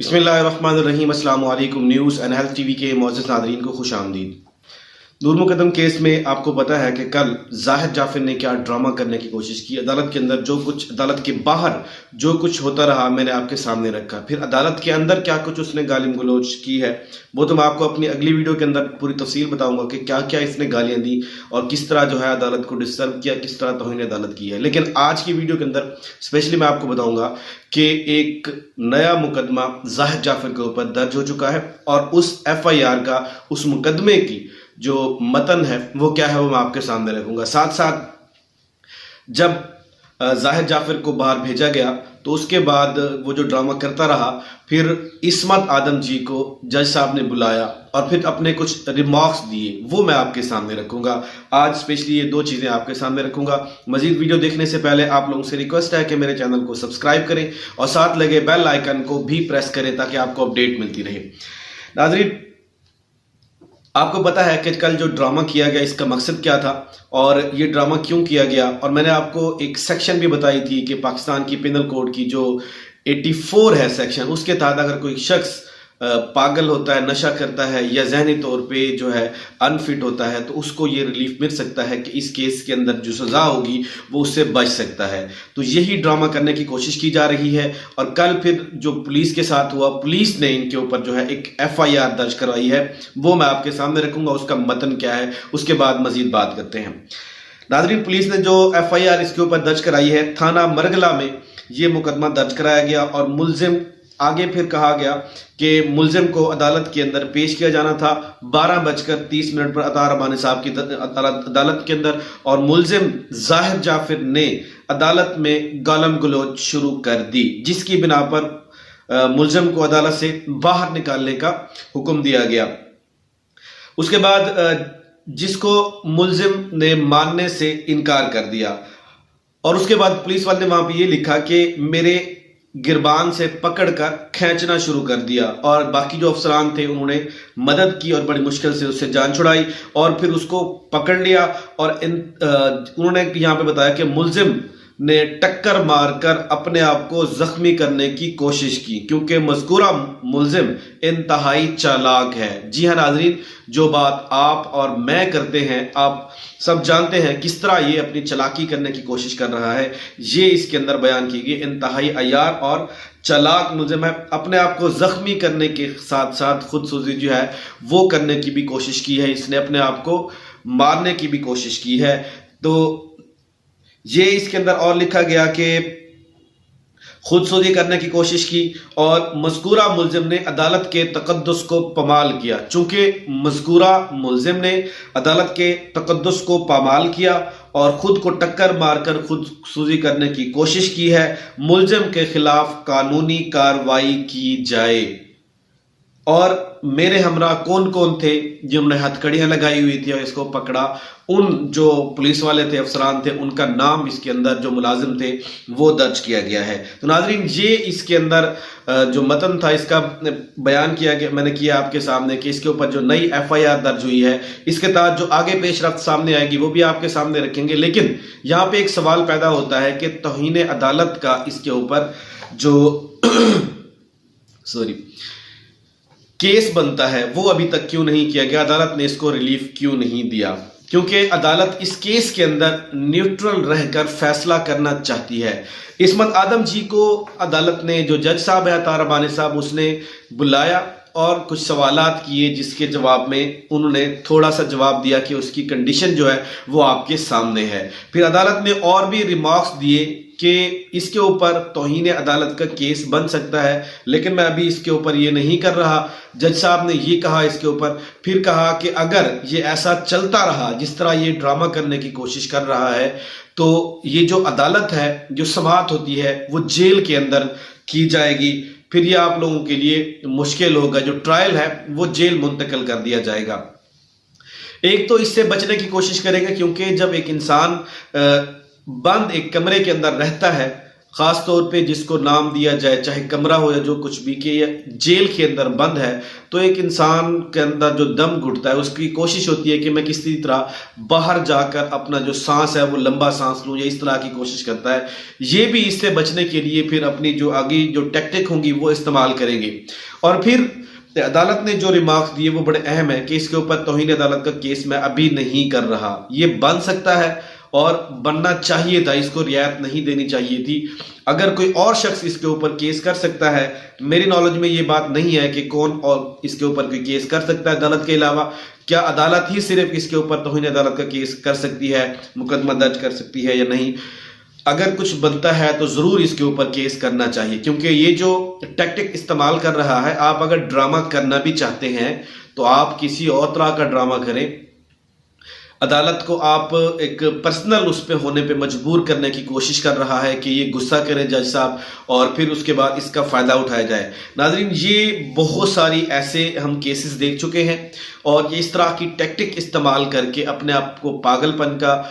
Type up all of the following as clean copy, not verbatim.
बिस्मिल्लाहिर्रहमानिर्रहीम। अस्सलाम वालेकुम। न्यूज़ एंड हेल्थ टीवी के मोअज़्ज़ज़ नाज़रीन को खुश आमदीद। नूर मुकद्दम केस में आपको पता है कि कल जाहिद जाफिर ने क्या ड्रामा करने की कोशिश की। अदालत के अंदर जो कुछ, अदालत के बाहर जो कुछ होता रहा मैंने आपके सामने रखा। फिर अदालत के अंदर क्या कुछ उसने गालिम गलोच की है वो तो मैं आपको अपनी अगली वीडियो के अंदर पूरी तफसील बताऊंगा कि क्या क्या इसने गालियां दी और किस तरह जो है अदालत को डिस्टर्ब किया, किस तरह तौहीन अदालत की है। लेकिन आज की वीडियो के अंदर स्पेशली मैं आपको बताऊंगा कि एक नया मुकदमा जाहिद जाफिर के ऊपर दर्ज हो चुका है और उस FIR का, उस मुकदमे की जो मतन है वो क्या है वो मैं आपके सामने रखूंगा। साथ साथ जब जाहिद जाफिर को बाहर भेजा गया तो उसके बाद वो जो ड्रामा करता रहा, फिर इस्मत आदम जी को जज साहब ने बुलाया और फिर अपने कुछ रिमार्क्स दिए, वो मैं आपके सामने रखूंगा। आज स्पेशली ये दो चीज़ें आपके सामने रखूंगा। मजीद वीडियो देखने से पहले आप लोगों से रिक्वेस्ट है कि मेरे चैनल को सब्सक्राइब करें और साथ लगे बेल आइकन को भी प्रेस करें ताकि आपको अपडेट मिलती रहे। नाज़रीन, आपको पता है कि कल जो ड्रामा किया गया इसका मकसद क्या था और ये ड्रामा क्यों किया गया, और मैंने आपको एक सेक्शन भी बताई थी कि पाकिस्तान की पिनल कोड की जो 84 है सेक्शन, उसके तहत अगर कोई शख्स पागल होता है, नशा करता है या जहनी तौर पे जो है अनफिट होता है तो उसको ये रिलीफ मिल सकता है कि इस केस के अंदर जो सज़ा होगी वो उससे बच सकता है। तो यही ड्रामा करने की कोशिश की जा रही है। और कल फिर जो पुलिस के साथ हुआ, पुलिस ने इनके ऊपर जो है एक FIR दर्ज करवाई है, वो मैं आपके सामने रखूंगा। उसका मतन क्या है उसके बाद मजीद बात करते हैं। नाज़रीन, पुलिस ने जो FIR इसके ऊपर दर्ज कराई है, थाना मरगला में ये मुकदमा दर्ज कराया गया और मुलजिम आगे फिर कहा गया कि मुलजिम को अदालत के अंदर पेश किया जाना था 12:30 पर अतार रबानी साहब की अदालत के अंदर, और मुलजिम जाहिद जाफिर ने अदालत में गालम गलोच शुरू कर दी, जिसकी बिना पर मुलजिम को अदालत से बाहर निकालने का हुक्म दिया गया। उसके बाद जिसको मुलजिम ने मानने से इनकार कर दिया और उसके बाद पुलिस वाले ने वहां पर यह लिखा कि मेरे गिरबान से पकड़कर खींचना शुरू कर दिया, और बाकी जो अफसरान थे उन्होंने मदद की और बड़ी मुश्किल से उससे जान छुड़ाई और फिर उसको पकड़ लिया। और उन्होंने यहाँ पे बताया कि मुलजिम ने टक्कर मारकर अपने आप को जख्मी करने की कोशिश की क्योंकि मज़कूरा मुलजिम इंतहाई चालाक है। जी हाँ नाजरीन, जो बात आप और मैं करते हैं आप सब जानते हैं किस तरह ये अपनी चालाकी करने की कोशिश कर रहा है। ये इसके अंदर बयान की गई इंतहाई अय्यार और चालाक मुलजिम है। अपने आप को जख्मी करने के साथ साथ खुदसूजी जो है वो करने की भी कोशिश की है, इसने अपने आप को मारने की भी कोशिश की है। तो ये इसके अंदर और लिखा गया कि खुदसूजी करने की कोशिश की और मज़कूरा मुलजिम ने अदालत के तकद्दुस को पामाल किया। चूंकि मज़कूरा मुलजिम ने अदालत के तकद्दुस को पामाल किया और खुद को टक्कर मारकर खुदसूजी करने की कोशिश की है, मुलजिम के खिलाफ कानूनी कार्रवाई की जाए। और मेरे हमरा कौन कौन थे जिन्होंने हथकड़ियां लगाई हुई थी और इसको पकड़ा, उन जो पुलिस वाले थे, अफसरान थे, उनका नाम इसके अंदर जो मुलाजिम थे वो दर्ज किया गया है। तो नाजरीन, ये इसके अंदर जो मतन था इसका बयान किया गया, मैंने किया आपके सामने कि इसके ऊपर जो नई FIR दर्ज हुई है इसके तहत जो आगे पेशरफ्त सामने आएगी वो भी आपके सामने रखेंगे। लेकिन यहाँ पे एक सवाल पैदा होता है कि तौहीन अदालत का इसके ऊपर जो केस बनता है वो अभी तक क्यों नहीं किया गया, अदालत ने इसको रिलीफ क्यों नहीं दिया? क्योंकि अदालत इस केस के अंदर न्यूट्रल रहकर फैसला करना चाहती है। इस्मत आदम जी को अदालत ने, जो जज साहब है अतार रबानी साहब, उसने बुलाया और कुछ सवालात किए जिसके जवाब में उन्होंने थोड़ा सा जवाब दिया कि उसकी कंडीशन जो है वो आपके सामने है। फिर अदालत ने और भी रिमार्क्स दिए कि इसके ऊपर तौहीन अदालत का केस बन सकता है, लेकिन मैं अभी इसके ऊपर ये नहीं कर रहा। जज साहब ने ये कहा इसके ऊपर, फिर कहा कि अगर ये ऐसा चलता रहा जिस तरह ये ड्रामा करने की कोशिश कर रहा है तो ये जो अदालत है, जो समाअत होती है, वो जेल के अंदर की जाएगी। फिर ये आप लोगों के लिए मुश्किल होगा, जो ट्रायल है वो जेल मुंतकिल कर दिया जाएगा। एक तो इससे बचने की कोशिश करेंगे क्योंकि जब एक इंसान बंद एक कमरे के अंदर रहता है, خاص طور پہ جس کو نام دیا جائے، چاہے کمرہ ہو یا جو کچھ بھی، کہ جیل کے اندر بند ہے، تو ایک انسان کے اندر جو دم گھٹتا ہے اس کی کوشش ہوتی ہے کہ میں کسی طرح باہر جا کر اپنا جو سانس ہے وہ لمبا سانس لوں، یا اس طرح کی کوشش کرتا ہے۔ یہ بھی اس سے بچنے کے لیے پھر اپنی جو آگے جو ٹیکٹک ہوں گی وہ استعمال کریں گے۔ اور پھر عدالت نے جو ریمارکس دیے وہ بڑے اہم ہے کہ اس کے اوپر توہین عدالت کا کیس میں ابھی نہیں کر رہا۔ یہ بن سکتا ہے اور بننا چاہیے تھا، اس کو رعایت نہیں دینی چاہیے تھی۔ اگر کوئی اور شخص اس کے اوپر کیس کر سکتا ہے، میری نالج میں یہ بات نہیں ہے کہ کون اور اس کے اوپر کوئی کیس کر سکتا ہے عدالت کے علاوہ۔ کیا عدالت ہی صرف اس کے اوپر توہین عدالت کا کیس کر سکتی ہے، مقدمہ درج کر سکتی ہے یا نہیں؟ اگر کچھ بنتا ہے تو ضرور اس کے اوپر کیس کرنا چاہیے، کیونکہ یہ جو ٹیکٹک استعمال کر رہا ہے، آپ اگر ڈرامہ کرنا بھی چاہتے ہیں تو آپ کسی اور طرح کا ڈرامہ کریں۔ عدالت کو آپ ایک پرسنل اس پہ ہونے پہ مجبور کرنے کی کوشش کر رہا ہے کہ یہ غصہ کرے جج صاحب اور پھر اس کے بعد اس کا فائدہ اٹھایا جائے۔ ناظرین، یہ بہت ساری ایسے ہم کیسز دیکھ چکے ہیں، اور یہ اس طرح کی ٹیکٹک استعمال کر کے اپنے آپ کو پاگل پن کا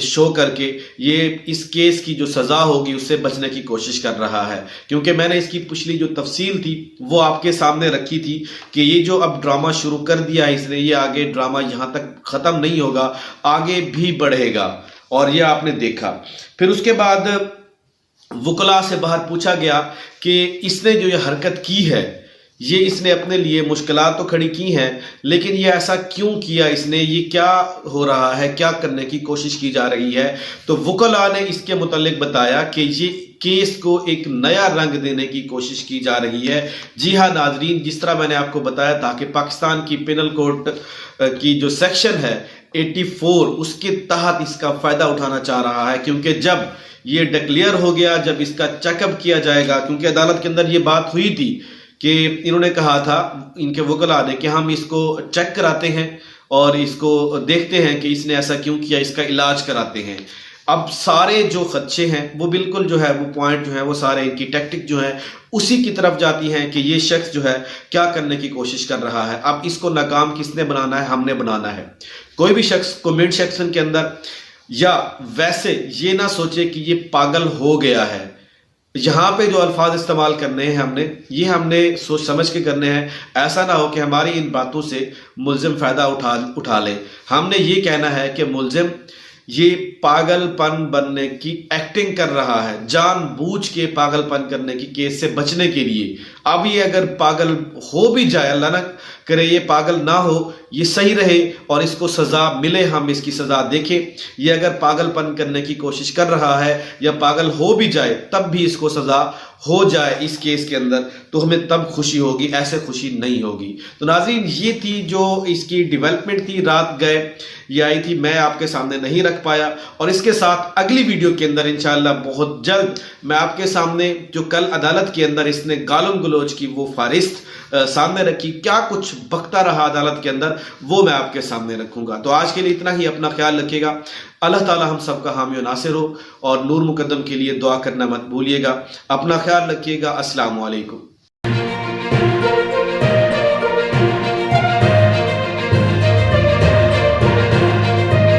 شو کر کے یہ اس کیس کی جو سزا ہوگی اس سے بچنے کی کوشش کر رہا ہے۔ کیونکہ میں نے اس کی پچھلی جو تفصیل تھی وہ آپ کے سامنے رکھی تھی کہ یہ جو اب ڈرامہ شروع کر دیا ہے اس نے، یہ آگے ڈرامہ یہاں تک ختم نہیں ہوگا، آگے بھی بڑھے گا، اور یہ آپ نے دیکھا۔ پھر اس کے بعد وکلاء سے باہر پوچھا گیا کہ اس نے جو یہ حرکت کی ہے، یہ اس نے اپنے لیے مشکلات تو کھڑی کی ہیں، لیکن یہ ایسا کیوں کیا اس نے، یہ کیا ہو رہا ہے، کیا کرنے کی کوشش کی جا رہی ہے؟ تو وکلاء نے اس کے متعلق بتایا کہ یہ کیس کو ایک نیا رنگ دینے کی کوشش کی جا رہی ہے۔ جی ہاں ناظرین، جس طرح میں نے آپ کو بتایا تھا کہ پاکستان کی پینل کوڈ کی جو سیکشن ہے 84، اس کے تحت اس کا فائدہ اٹھانا چاہ رہا ہے، کیونکہ جب یہ ڈکلیئر ہو گیا، جب اس کا چیک اپ کیا جائے گا، کیونکہ عدالت کے اندر یہ بات ہوئی تھی کہ انہوں نے کہا تھا، ان کے وکلاء نے، کہ ہم اس کو چیک کراتے ہیں اور اس کو دیکھتے ہیں کہ اس نے ایسا کیوں کیا، اس کا علاج کراتے ہیں۔ اب سارے جو خدشے ہیں وہ بالکل جو ہے وہ پوائنٹ جو ہے وہ سارے ان کی ٹیکٹک جو ہے اسی کی طرف جاتی ہیں کہ یہ شخص جو ہے کیا کرنے کی کوشش کر رہا ہے۔ اب اس کو ناکام کس نے بنانا ہے؟ ہم نے بنانا ہے۔ کوئی بھی شخص کمنٹ سیکشن کے اندر یا ویسے یہ نہ سوچے کہ یہ پاگل ہو گیا ہے۔ یہاں پہ جو الفاظ استعمال کرنے ہیں ہم نے سوچ سمجھ کے کرنے ہیں۔ ایسا نہ ہو کہ ہماری ان باتوں سے ملزم فائدہ اٹھا لے۔ ہم نے یہ کہنا ہے کہ ملزم یہ پاگل پن بننے کی ایکٹنگ کر رہا ہے، جان بوجھ کے پاگل پن کرنے کی کیس سے بچنے کے لیے۔ اب یہ اگر پاگل ہو بھی جائے، اللہ نہ کرے یہ پاگل نہ ہو، یہ صحیح رہے اور اس کو سزا ملے، ہم اس کی سزا دیکھیں۔ یہ اگر پاگل پن کرنے کی کوشش کر رہا ہے یا پاگل ہو بھی جائے تب بھی اس کو سزا ہو جائے اس کیس کے اندر، تو ہمیں تب خوشی ہوگی، ایسے خوشی نہیں ہوگی۔ تو ناظرین، یہ تھی جو اس کی ڈیولپمنٹ تھی، رات گئے یہ آئی تھی، میں آپ کے سامنے نہیں رکھ پایا، اور اس کے ساتھ اگلی ویڈیو کے اندر انشاءاللہ بہت جلد میں آپ کے سامنے جو کل عدالت کے اندر اس نے گالم گلوچ کی وہ فہرست سامنے رکھی، کیا کچھ بکتا رہا عدالت کے اندر، وہ میں آپ کے سامنے رکھوں گا۔ تو آج کے لیے اتنا ہی، اپنا خیال رکھیے گا۔ اللہ تعالی ہم سب کا حامی و ناصر ہو، اور نور مقدم کے لیے دعا کرنا مت بھولیے گا۔ اپنا خیال رکھیے گا۔ السلام علیکم۔